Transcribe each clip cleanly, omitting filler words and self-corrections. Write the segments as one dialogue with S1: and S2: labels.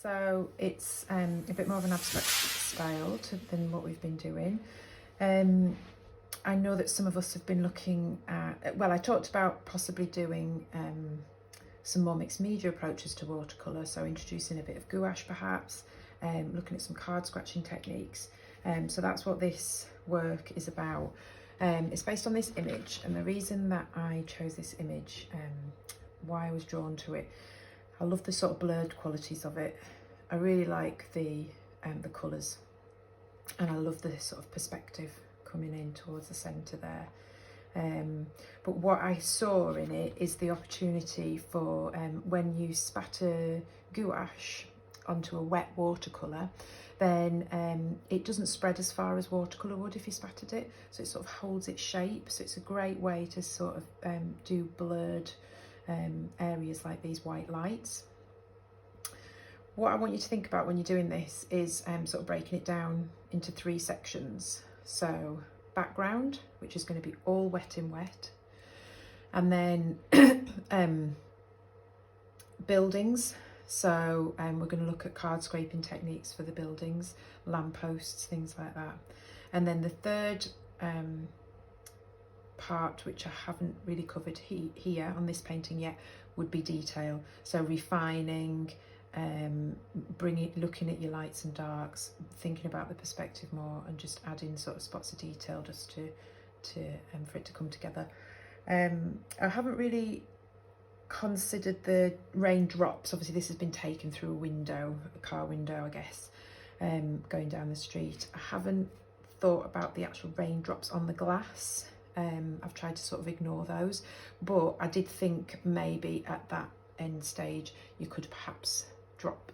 S1: So it's a bit more of an abstract style than what we've been doing. I know that some of us have been looking at, well, I talked about possibly doing some more mixed media approaches to watercolour, so introducing a bit of gouache perhaps, looking at some card scratching techniques. So that's what this work is about. It's based on this image, and the reason that I chose this image, why I was drawn to it, I love the sort of blurred qualities of it. I really like the colours, and I love the sort of perspective coming in towards the centre there. But what I saw in it is the opportunity for when you spatter gouache onto a wet watercolour, then it doesn't spread as far as watercolour would if you spattered it, so it sort of holds its shape. So it's a great way to sort of do blurred areas like these white lights. What I want you to think about when you're doing this is sort of breaking it down into 3 sections. So background, which is going to be all wet in wet, and then buildings. So we're going to look at card scraping techniques for the buildings, lampposts, things like that. And then the third part, which I haven't really covered here on this painting yet, would be detail. So refining, looking at your lights and darks, thinking about the perspective more, and just adding sort of spots of detail just for it to come together. I haven't really considered the raindrops. Obviously this has been taken through a window, a car window I guess, going down the street. I haven't thought about the actual raindrops on the glass. I've tried to sort of ignore those, but I did think maybe at that end stage you could perhaps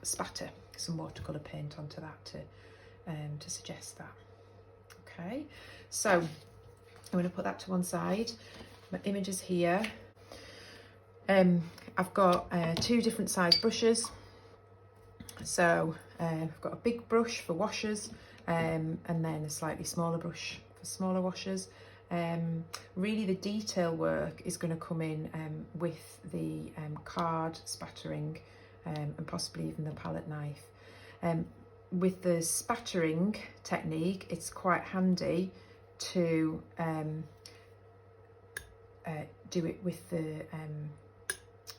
S1: spatter some watercolour paint onto that to suggest that. Okay, so I'm going to put that to one side. My images here. I've got 2 different size brushes. So I've got a big brush for washers, and then a slightly smaller brush for smaller washers. Really the detail work is going to come in with the card spattering, and possibly even the palette knife. With the spattering technique, it's quite handy to do it with the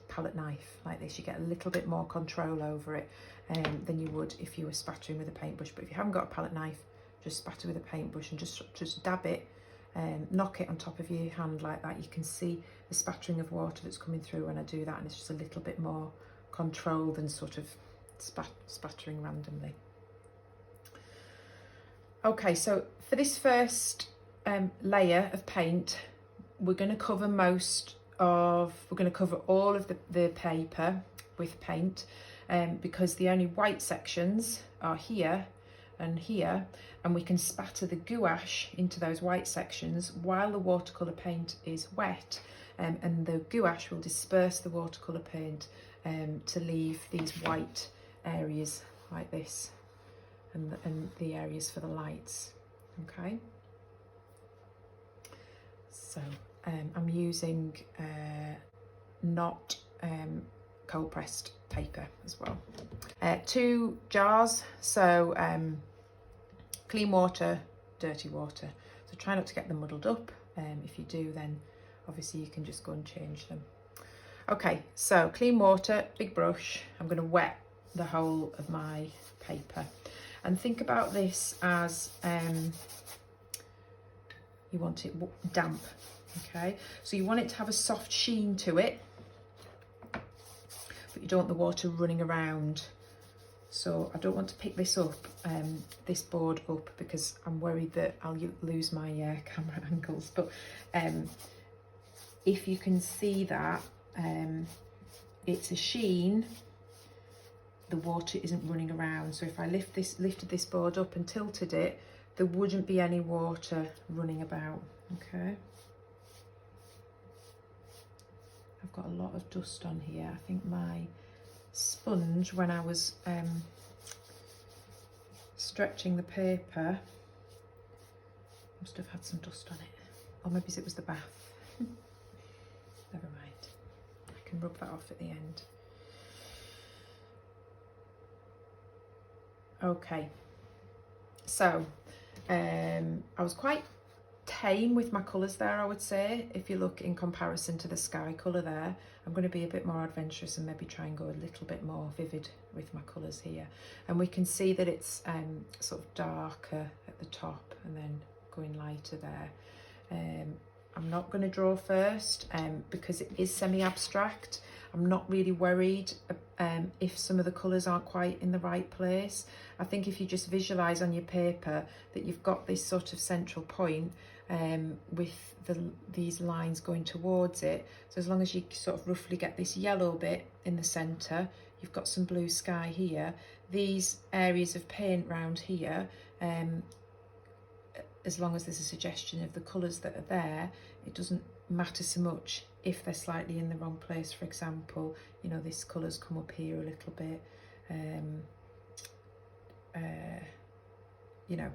S1: palette knife like this. You get a little bit more control over it than you would if you were spattering with a paintbrush. But if you haven't got a palette knife, just spatter with a paintbrush and just dab it, knock it on top of your hand like that. You can see the spattering of water that's coming through when I do that, and it's just a little bit more control than sort of spattering randomly. Okay, so for this first layer of paint, we're going to cover all of the paper with paint, because the only white sections are here and here, and we can spatter the gouache into those white sections while the watercolour paint is wet, and the gouache will disperse the watercolour paint to leave these white areas like this, and the areas for the lights. Okay, so I'm using not cold pressed paper as well. 2 jars, so clean water, dirty water. So try not to get them muddled up. If you do, then obviously you can just go and change them. Okay, so clean water, big brush. I'm going to wet the whole of my paper, and think about this as you want it damp. Okay, so you want it to have a soft sheen to it, but you don't want the water running around. So I don't want to pick this up, this board up, because I'm worried that I'll lose my camera angles. But if you can see that, it's a sheen, the water isn't running around. So if I lifted this board up and tilted it, there wouldn't be any water running about. Okay, I've got a lot of dust on here. I think my sponge, when I was stretching the paper, must have had some dust on it, or maybe it was the bath. Never mind. I can rub that off at the end. Okay, so I was quite tame with my colours there, I would say. If you look in comparison to the sky colour there, I'm going to be a bit more adventurous and maybe try and go a little bit more vivid with my colours here. And we can see that it's sort of darker at the top and then going lighter there. I'm not going to draw first because it is semi-abstract. I'm not really worried if some of the colours aren't quite in the right place. I think if you just visualise on your paper that you've got this sort of central point with these lines going towards it, so as long as you sort of roughly get this yellow bit in the centre, you've got some blue sky here, these areas of paint round here, as long as there's a suggestion of the colours that are there, it doesn't matter so much if they're slightly in the wrong place. For example, you know, this colour's come up here a little bit, you know,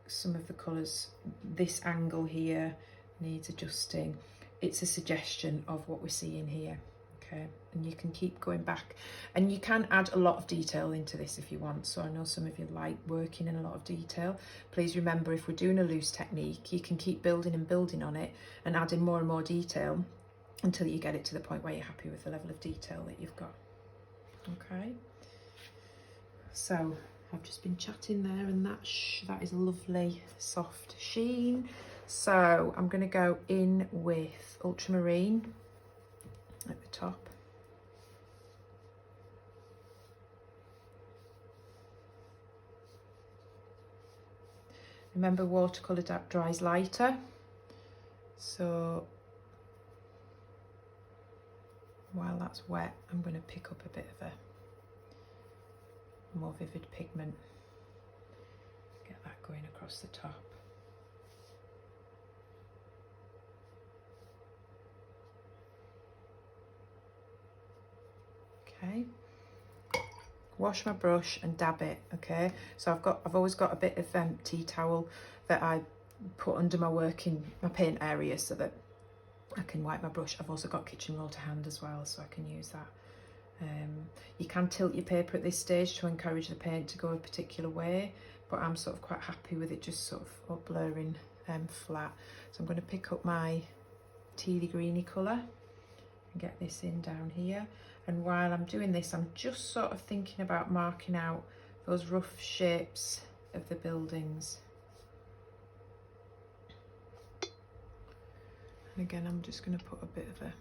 S1: some of the colours, this angle here needs adjusting. It's a suggestion of what we're seeing here. Okay, and you can keep going back, and you can add a lot of detail into this if you want. So I know some of you like working in a lot of detail. Please remember, if we're doing a loose technique, you can keep building and building on it and adding more and more detail until you get it to the point where you're happy with the level of detail that you've got. Okay, so I've just been chatting there, and that is a lovely soft sheen. So I'm going to go in with ultramarine at the top. Remember, watercolour dries lighter, so while that's wet, I'm going to pick up a bit of a more vivid pigment, get that going across the top. Okay, wash my brush and dab it. Okay, so I've always got a bit of tea towel that I put under my paint area so that I can wipe my brush. I've also got kitchen roll to hand as well, so I can use that. You can tilt your paper at this stage to encourage the paint to go a particular way, but I'm sort of quite happy with it just sort of up blurring flat. So I'm going to pick up my tealy greeny colour and get this in down here. And while I'm doing this, I'm just sort of thinking about marking out those rough shapes of the buildings. And again, I'm just going to put a bit of a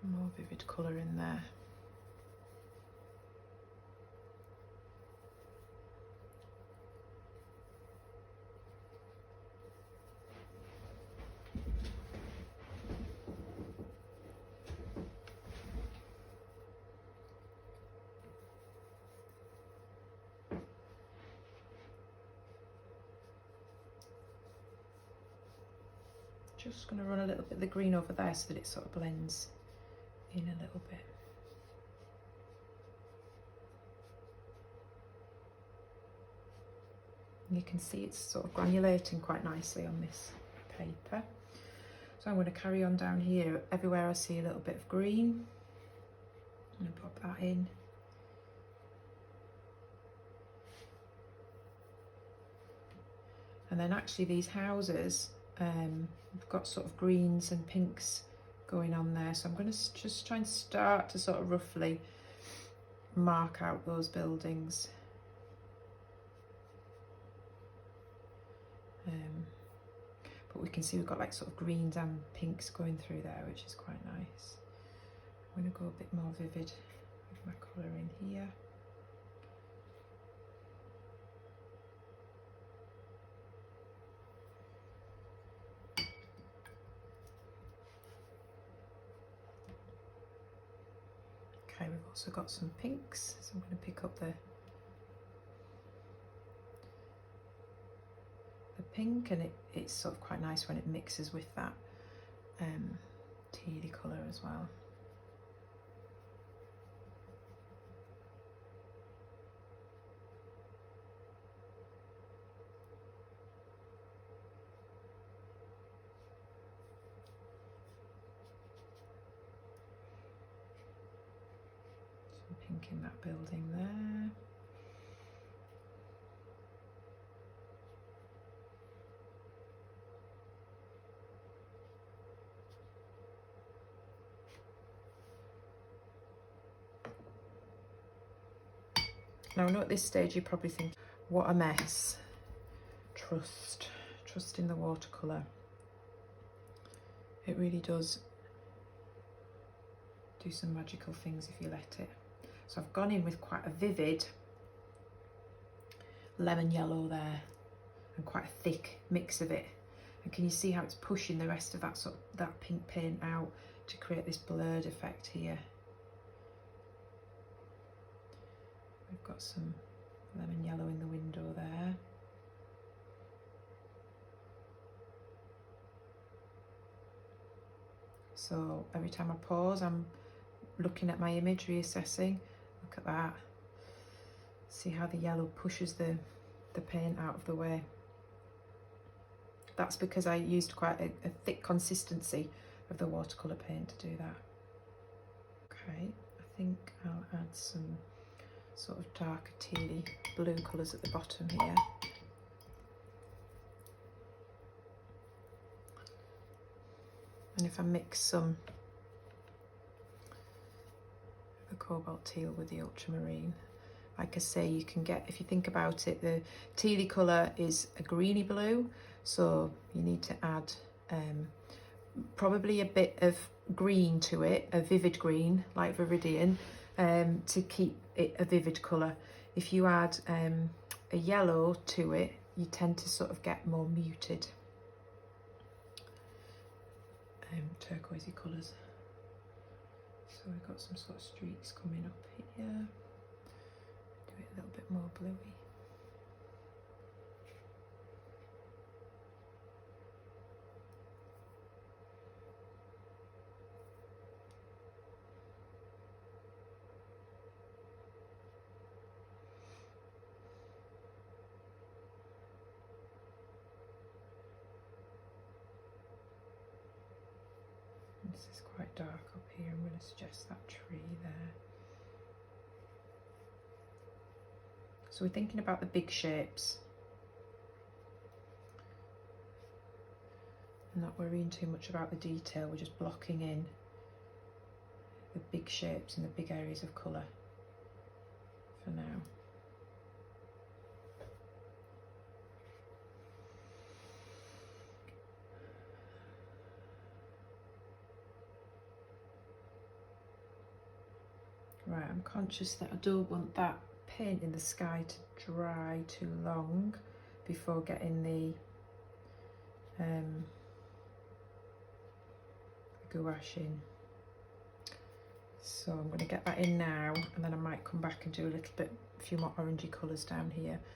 S1: more vivid colour in there. Just going to run a little bit of the green over there so that it sort of blends in a little bit. And you can see it's sort of granulating quite nicely on this paper. So I'm going to carry on down here. Everywhere I see a little bit of green, I'm going to pop that in. And then actually these houses, we've got sort of greens and pinks going on there, so I'm going to just try and start to sort of roughly mark out those buildings. But we can see we've got like sort of greens and pinks going through there, which is quite nice. I'm going to go a bit more vivid with my colour in here. Okay, we've also got some pinks, so I'm going to pick up the pink, and it's sort of quite nice when it mixes with that tealy colour as well. pink in that building there. Now I know at this stage you probably think, what a mess. Trust in the watercolour. It really does do some magical things if you let it. So I've gone in with quite a vivid lemon yellow there and quite a thick mix of it. And can you see how it's pushing the rest of that pink paint out to create this blurred effect here? We've got some lemon yellow in the window there. So every time I pause, I'm looking at my image, reassessing. Look at that. See how the yellow pushes the paint out of the way. That's because I used quite a thick consistency of the watercolour paint to do that. Okay, I think I'll add some sort of darker tealy blue colours at the bottom here. And if I mix some of the cobalt teal with the ultramarine, like I say, you can get, if you think about it, the tealy colour is a greeny blue, so you need to add probably a bit of green to it, a vivid green like Viridian, to keep it a vivid colour. If you add a yellow to it, you tend to sort of get more muted turquoisey colours. So we've got some sort of streaks coming up here. Do it a little bit more bluey. This is quite dark up here. I'm going to suggest that tree there. So we're thinking about the big shapes and not worrying too much about the detail. We're just blocking in the big shapes and the big areas of colour for now. Right, I'm conscious that I don't want that paint in the sky to dry too long before getting the gouache in. So I'm going to get that in now, and then I might come back and do a few more orangey colours down here.